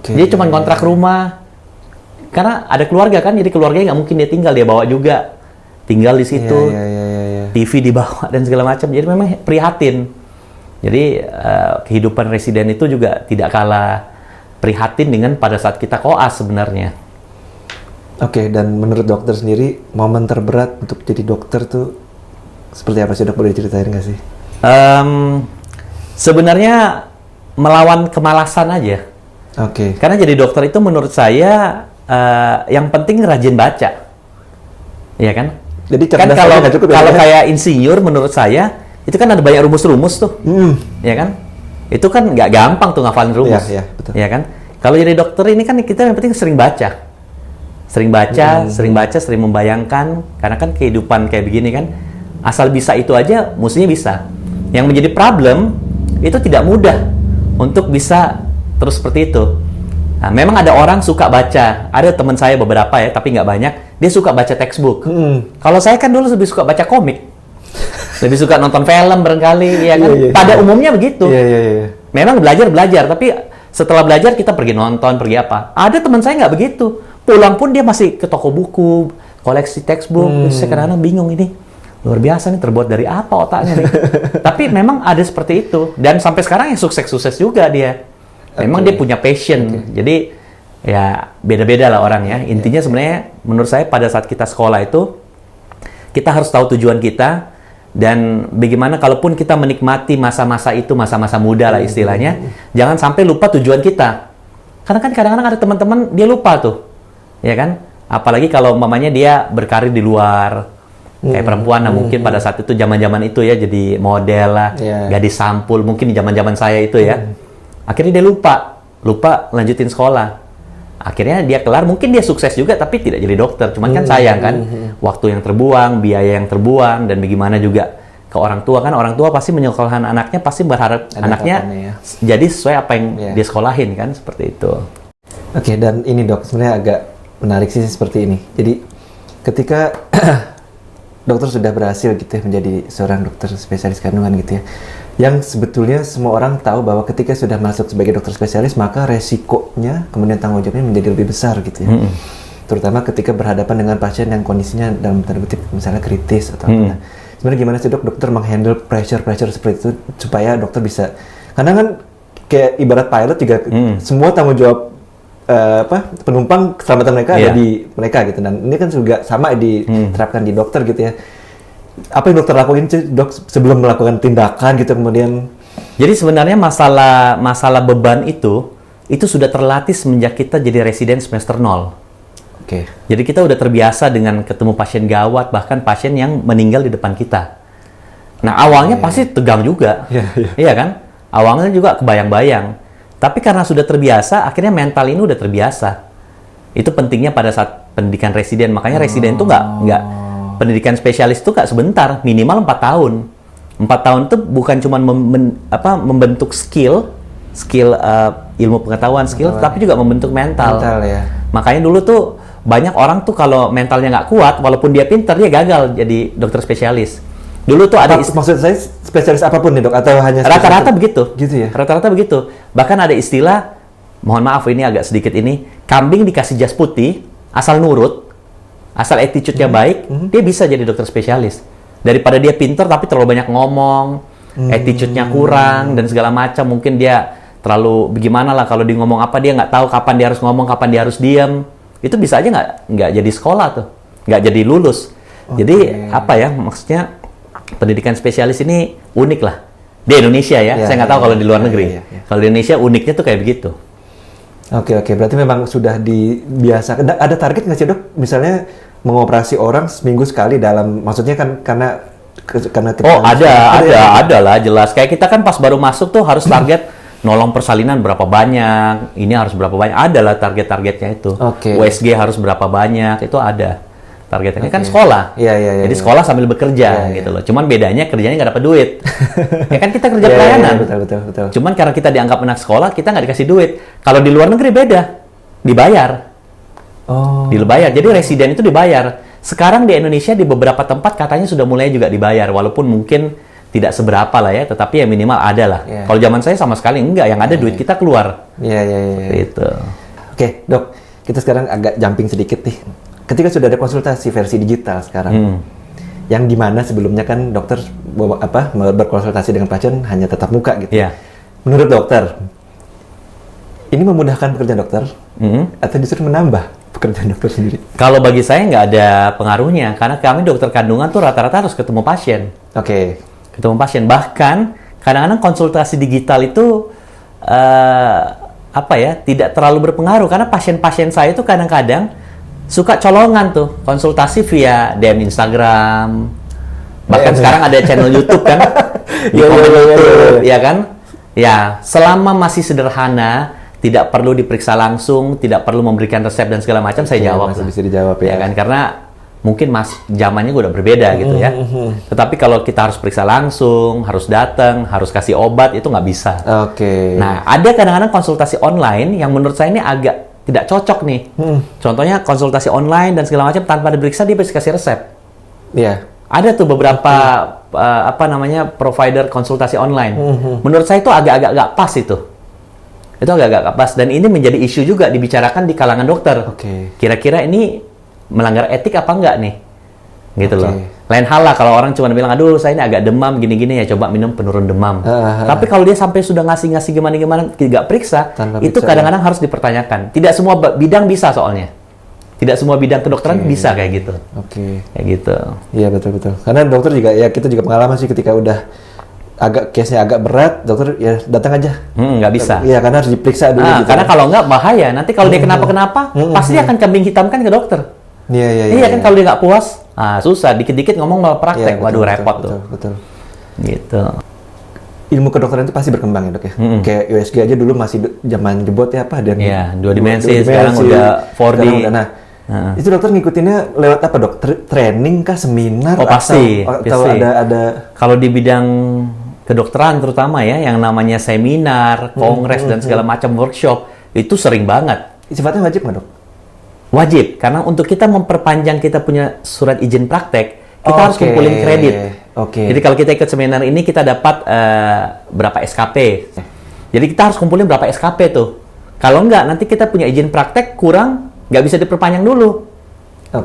A: Dia cuma kontrak rumah. Karena ada keluarga kan, jadi keluarganya nggak mungkin dia tinggal, dia bawa juga. Tinggal di situ. TV dibawa dan segala macam. Jadi memang prihatin. Jadi kehidupan residen itu juga tidak kalah prihatin dengan pada saat kita koas sebenarnya.
B: Oke, dan menurut dokter sendiri momen terberat untuk jadi dokter tuh seperti apa sih, Dok? Boleh ceritain nggak sih?
A: Sebenarnya melawan kemalasan aja.
B: Oke.
A: Karena jadi dokter itu menurut saya yang penting rajin baca. Iya kan?
B: Jadi
A: kan kalau kayak insinyur menurut saya itu kan ada banyak rumus-rumus tuh, ya kan? Itu kan nggak gampang tuh ngafalin rumus,
B: betul.
A: Ya kan? Kalau jadi dokter ini kan kita yang penting sering baca, sering membayangkan, karena kan kehidupan kayak begini kan, asal bisa itu aja, mestinya bisa. Yang menjadi problem itu tidak mudah untuk bisa terus seperti itu. Nah, memang ada orang suka baca, ada teman saya beberapa ya, tapi nggak banyak, dia suka baca textbook. Kalau saya kan dulu lebih suka baca komik, lebih suka nonton film barangkali, ya kan? Pada umumnya begitu. Memang belajar, tapi setelah belajar kita pergi nonton, pergi apa. Ada teman saya nggak begitu, pulang pun dia masih ke toko buku, koleksi textbook. Saya kadang-kadang bingung ini, luar biasa nih, terbuat dari apa otaknya nih. Tapi memang ada seperti itu, dan sampai sekarang yang sukses-sukses juga dia. Memang dia punya passion, jadi ya beda-beda lah orang ya. Intinya sebenarnya menurut saya pada saat kita sekolah itu, kita harus tahu tujuan kita, dan bagaimana kalaupun kita menikmati masa-masa itu, masa-masa muda lah istilahnya, jangan sampai lupa tujuan kita. Karena kan kadang-kadang ada teman-teman dia lupa tuh, ya kan? Apalagi kalau mamanya dia berkarir di luar, kayak perempuan, nah mungkin pada saat itu zaman-zaman itu ya jadi model lah, gadis sampul, mungkin di zaman-zaman saya itu ya. Akhirnya dia lupa lanjutin sekolah. Akhirnya dia kelar, mungkin dia sukses juga, tapi tidak jadi dokter. Cuman kan sayang kan, waktu yang terbuang, biaya yang terbuang, dan bagaimana juga ke orang tua kan. Orang tua pasti menyekolahkan anaknya, pasti berharap anaknya jadi sesuai apa yang dia sekolahin kan, seperti itu.
B: Oke, dan ini Dok, sebenarnya agak menarik sih seperti ini. Jadi ketika dokter sudah berhasil gitu ya, menjadi seorang dokter spesialis kandungan gitu ya, yang sebetulnya semua orang tahu bahwa ketika sudah masuk sebagai dokter spesialis, maka resikonya, kemudian tanggung jawabnya menjadi lebih besar gitu ya. Terutama ketika berhadapan dengan pasien yang kondisinya dalam tanda kutip misalnya kritis atau apa. Sebenarnya gimana sih, Dok, dokter menghandle pressure seperti itu supaya dokter bisa, karena kan kayak ibarat pilot juga, semua tanggung jawab penumpang keselamatan mereka ada di mereka gitu, dan ini kan juga sama diterapkan di dokter gitu ya. Apa yang dokter lakuin sih, Dok, sebelum melakukan tindakan gitu kemudian?
A: Jadi sebenarnya masalah beban itu sudah terlatih semenjak kita jadi residen semester 0. Jadi kita udah terbiasa dengan ketemu pasien gawat, bahkan pasien yang meninggal di depan kita. Nah awalnya pasti tegang juga, iya kan? Awalnya juga kebayang-bayang. Tapi karena sudah terbiasa, akhirnya mental ini udah terbiasa. Itu pentingnya pada saat pendidikan residen. Makanya residen itu nggak pendidikan spesialis itu nggak sebentar, minimal 4 tahun. 4 tahun itu bukan cuma membentuk skill ilmu pengetahuan, tapi juga membentuk mental ya. Makanya dulu tuh banyak orang tuh kalau mentalnya nggak kuat, walaupun dia pintar, dia gagal jadi dokter spesialis. Dulu tuh ada
B: maksud saya spesialis apapun nih dok, atau hanya
A: rata-rata begitu.
B: Gitu ya.
A: Rata-rata begitu. Bahkan ada istilah, mohon maaf ini agak sedikit ini, kambing dikasih jas putih, asal nurut, asal attitude-nya baik, dia bisa jadi dokter spesialis. Daripada dia pinter tapi terlalu banyak ngomong, attitude-nya kurang dan segala macam, mungkin dia terlalu bagaimana lah, kalau dia ngomong apa dia nggak tahu kapan dia harus ngomong, kapan dia harus diam. Itu bisa aja nggak jadi sekolah tuh, nggak jadi lulus. Jadi apa ya, maksudnya pendidikan spesialis ini unik lah di Indonesia ya. Saya nggak tahu kalau di luar negeri. Kalau di Indonesia uniknya tuh kayak begitu.
B: Oke, berarti memang sudah dibiasakan. Ada target nggak sih dok? Misalnya mengoperasi orang seminggu sekali dalam, maksudnya kan karena kita
A: ada lah jelas. Kayak kita kan pas baru masuk tuh harus target nolong persalinan berapa banyak, ini harus berapa banyak. Ada lah target-targetnya itu. USG harus berapa banyak, itu ada. Targetnya kan sekolah. Jadi sekolah sambil bekerja gitu loh. Cuman bedanya kerjanya nggak dapat duit. Ya kan kita kerja pelayanan.
B: Betul.
A: Cuman karena kita dianggap anak sekolah, kita nggak dikasih duit. Kalau di luar negeri beda. Dibayar. Dibayar. Jadi residen itu dibayar. Sekarang di Indonesia di beberapa tempat katanya sudah mulai juga dibayar. Walaupun mungkin tidak seberapa lah ya, tetapi ya minimal ada lah. Kalau zaman saya sama sekali enggak. Yang ada duit kita keluar. Itu.
B: Oke, dok. Kita sekarang agak jumping sedikit nih. Ketika sudah ada konsultasi versi digital sekarang, yang dimana sebelumnya kan dokter berkonsultasi dengan pasien hanya tatap muka gitu. Menurut dokter, ini memudahkan pekerjaan dokter atau justru menambah pekerjaan dokter sendiri?
A: Kalau bagi saya nggak ada pengaruhnya, karena kami dokter kandungan tuh rata-rata harus ketemu pasien. Ketemu pasien. Bahkan kadang-kadang konsultasi digital itu tidak terlalu berpengaruh, karena pasien-pasien saya itu kadang-kadang suka colongan tuh, konsultasi via DM Instagram. Bahkan sekarang ada channel YouTube kan. YouTube, ya kan? Ya, selama masih sederhana, tidak perlu diperiksa langsung, tidak perlu memberikan resep dan segala macam, saya jawab.
B: Bisa dijawab ya.
A: Kan? Karena mungkin zamannya udah berbeda gitu ya. Tetapi kalau kita harus periksa langsung, harus datang, harus kasih obat, itu nggak bisa. Nah, ada kadang-kadang konsultasi online yang menurut saya ini agak tidak cocok nih. Contohnya konsultasi online dan segala macam tanpa diperiksa dia bisa kasih resep. Ada tuh beberapa provider konsultasi online. Menurut saya itu agak-agak nggak pas itu. Itu agak-agak nggak pas, dan ini menjadi isu juga dibicarakan di kalangan dokter. Kira-kira ini melanggar etik apa enggak nih? Gitu loh. Lain hal lah kalau orang cuma bilang, aduh saya ini agak demam gini-gini, ya coba minum penurun demam. Tapi kalau dia sampai sudah ngasih gimana-gimana, tidak periksa, itu kadang-kadang harus dipertanyakan. Tidak semua bidang bisa soalnya. Tidak semua bidang kedokteran bisa kayak gitu. Kayak gitu.
B: Iya, betul. Karena dokter juga, ya kita juga pengalaman sih ketika udah case-nya agak berat, dokter ya datang aja.
A: Nggak bisa.
B: Iya, karena harus diperiksa dulu. Gitu.
A: Karena kalau nggak bahaya. Nanti kalau dia kenapa-kenapa, pasti dia akan kambing hitamkan ke dokter. Iya kan, kalau dia nggak puas, susah. Dikit-dikit ngomong malah praktek. Waduh, repot tuh.
B: Betul.
A: Gitu.
B: Ilmu kedokteran itu pasti berkembang ya dok ya. Kayak USG aja dulu masih zaman jebot ya apa, dan
A: 2 dimensi, sekarang udah 4D.
B: Itu dokter ngikutinnya lewat apa dok? Training kah, seminar?
A: Pasti.
B: Atau ada.
A: Kalau di bidang kedokteran terutama ya, yang namanya seminar, kongres dan segala macam workshop, itu sering banget.
B: Sifatnya wajib nggak dok?
A: Wajib, karena untuk kita memperpanjang kita punya surat izin praktek, kita harus kumpulin kredit. Jadi kalau kita ikut seminar ini, kita dapat berapa SKP. Jadi kita harus kumpulin berapa SKP tuh. Kalau enggak, nanti kita punya izin praktek kurang, nggak bisa diperpanjang dulu.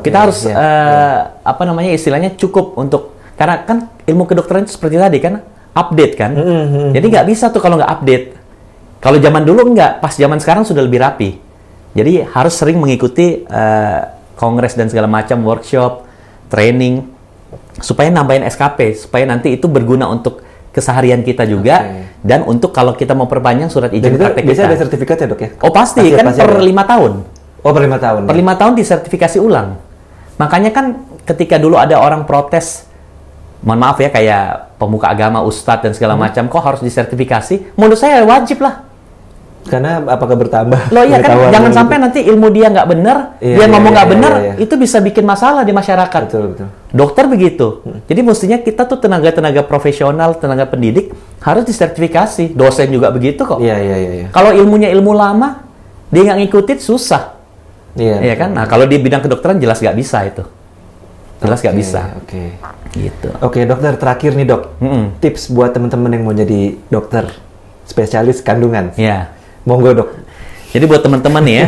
A: Kita harus istilahnya cukup untuk, karena kan ilmu kedokteran itu seperti tadi kan, update kan. Jadi nggak bisa tuh kalau nggak update. Kalau zaman dulu nggak, pas zaman sekarang sudah lebih rapi. Jadi harus sering mengikuti kongres dan segala macam, workshop, training, supaya nambahin SKP, supaya nanti itu berguna untuk keseharian kita juga, dan untuk kalau kita mau perpanjang surat izin praktek kita.
B: Biasanya ada sertifikat ya dok ya?
A: Pasti kan per 5 tahun.
B: Per 5 tahun.
A: Per 5 tahun disertifikasi ulang. Makanya kan ketika dulu ada orang protes, mohon maaf ya, kayak pemuka agama, ustadz dan segala macam, kok harus disertifikasi? Menurut saya wajib lah.
B: Karena apakah bertambah?
A: Loh iya kan, jangan sampai nanti ilmu dia nggak benar, dia ngomong nggak benar, itu bisa bikin masalah di masyarakat.
B: Betul.
A: Dokter begitu. Jadi mestinya kita tuh tenaga-tenaga profesional, tenaga pendidik harus disertifikasi. Dosen juga begitu kok.
B: Iya.
A: Kalau ilmunya ilmu lama, dia nggak ngikutin susah. Iya kan? Nah kalau di bidang kedokteran jelas nggak bisa itu. jelas nggak bisa.
B: Oke.
A: Gitu.
B: Oke, dokter, terakhir nih dok, tips buat teman-teman yang mau jadi dokter spesialis kandungan.
A: Ya.
B: Monggo dok.
A: Jadi buat teman-teman nih ya,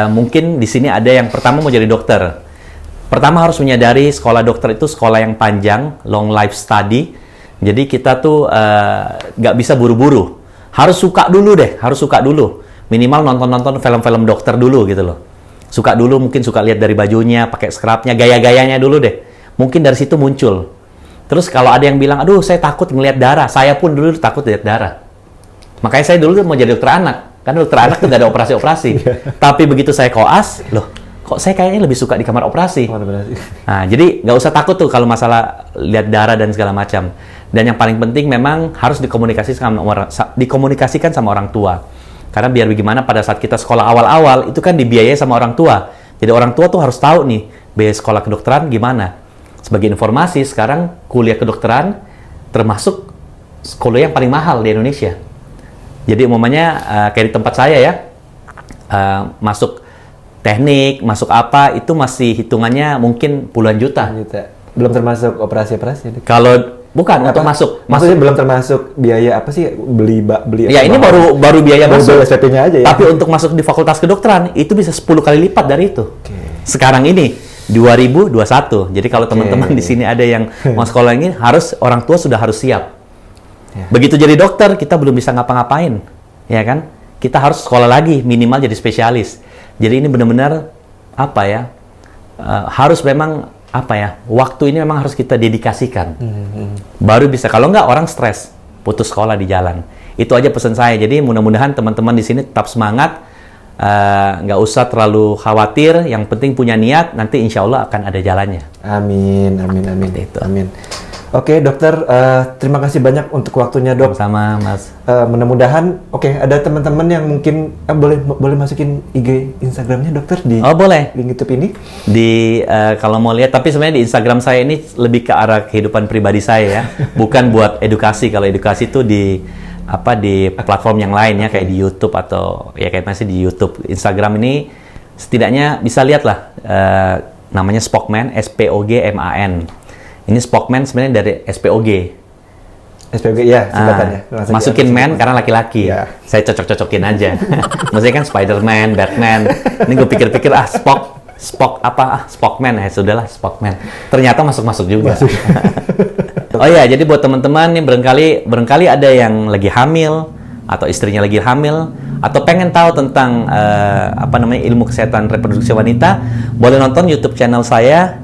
A: mungkin di sini ada yang pertama mau jadi dokter. Pertama harus menyadari sekolah dokter itu sekolah yang panjang, long life study. Jadi kita tuh nggak bisa buru-buru. Harus suka dulu deh, harus suka dulu. Minimal nonton-nonton film-film dokter dulu gitu loh. Suka dulu, mungkin suka lihat dari bajunya, pakai scrubnya, gaya-gayanya dulu deh. Mungkin dari situ muncul. Terus kalau ada yang bilang, aduh saya takut ngelihat darah. Saya pun dulu takut lihat darah. Makanya saya dulu mau jadi dokter anak. Kan dokter anak tuh gak ada operasi-operasi. Tapi begitu saya koas, loh kok saya kayaknya lebih suka di kamar operasi. Nah, jadi nggak usah takut tuh kalau masalah lihat darah dan segala macam. Dan yang paling penting memang harus dikomunikasikan sama orang tua. Karena biar bagaimana pada saat kita sekolah awal-awal itu kan dibiayai sama orang tua. Jadi orang tua tuh harus tahu nih biaya sekolah kedokteran gimana. Sebagai informasi sekarang kuliah kedokteran termasuk kuliah yang paling mahal di Indonesia. Jadi umumnya kayak di tempat saya ya, masuk teknik, masuk apa itu masih hitungannya mungkin puluhan juta.
B: Belum termasuk operasi-operasi.
A: Kalau bukan untuk masuk.
B: Maksudnya belum termasuk biaya apa sih beli
A: ya ini baru biaya masuk
B: SPP-nya aja ya.
A: Tapi untuk masuk di fakultas kedokteran itu bisa 10 kali lipat dari itu. Sekarang ini 2021. Jadi kalau teman-teman di sini ada yang mau sekolah ini harus orang tua sudah harus siap. Begitu jadi dokter kita belum bisa ngapa-ngapain, ya kan? Kita harus sekolah lagi minimal jadi spesialis. Jadi ini benar-benar apa ya? Harus memang apa ya, waktu ini memang harus kita dedikasikan. Baru bisa, kalau nggak orang stres, putus sekolah di jalan. Itu aja pesan saya. Jadi mudah-mudahan teman-teman di sini tetap semangat, nggak usah terlalu khawatir. Yang penting punya niat, nanti insya Allah akan ada jalannya.
B: Amin, amin, amin.
A: Itu.
B: Amin. Oke dokter, terima kasih banyak untuk waktunya dok.
A: Sama Mas.
B: Mudah-mudahan, ada teman-teman yang mungkin boleh masukin IG Instagramnya dokter di
A: boleh.
B: link YouTube ini.
A: Kalau mau lihat, tapi sebenarnya di Instagram saya ini lebih ke arah kehidupan pribadi saya ya, bukan buat edukasi. Kalau edukasi itu di platform yang lain ya, kayak di YouTube atau ya kayak masih di YouTube. Instagram ini setidaknya bisa lihat lah, namanya Spokman, SPOGMAN. Ini Spokman sebenarnya dari SPOG.
B: SPOG ya, singkatannya.
A: Masukin man karena laki-laki. Ya. Saya cocok-cocokin aja. Maksudnya kan Spider-Man, Batman. Ini gue pikir-pikir Spokman ya sudahlah Spokman. Ternyata masuk-masuk juga. Oh ya, jadi buat teman-teman nih barangkali ada yang lagi hamil atau istrinya lagi hamil atau pengen tahu tentang ilmu kesehatan reproduksi wanita, boleh nonton YouTube channel saya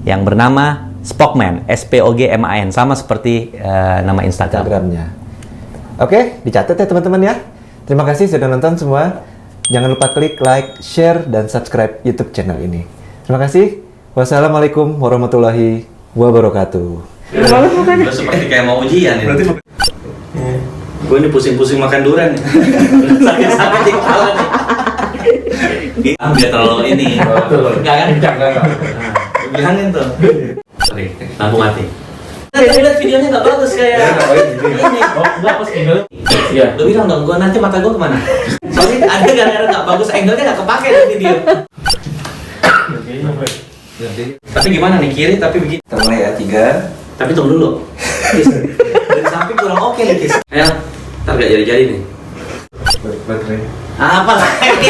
A: yang bernama Spokman, SPOGMAN, sama seperti nama Instagramnya.
B: Oke, dicatat ya teman-teman ya. Terima kasih sudah nonton semua. Jangan lupa klik like, share, dan subscribe YouTube channel ini. Terima kasih. Wassalamualaikum warahmatullahi wabarakatuh.
A: Udah seperti kayak mau ujian ini. Gue ini pusing-pusing makan durian. Sakit-sakit di kepala nih. Biar terlalu ini. Enggak. Bilangin tuh. Lampu mati. Lihat videonya nggak bagus kayak ini. Nggak pas angle. Iya. Lu bilang dong, nanti mata gue kemana? Soalnya ada gara-gara nggak bagus angle-nya nggak kepake di video. Tapi gimana nih kiri tapi begini.
B: Kita mulai ya 3.
A: Tapi tunggu dulu. Dari samping kurang oke nih Kis. Ayo, ntar gak jadi-jadi nih.
B: Baterai.
A: Apa lagi?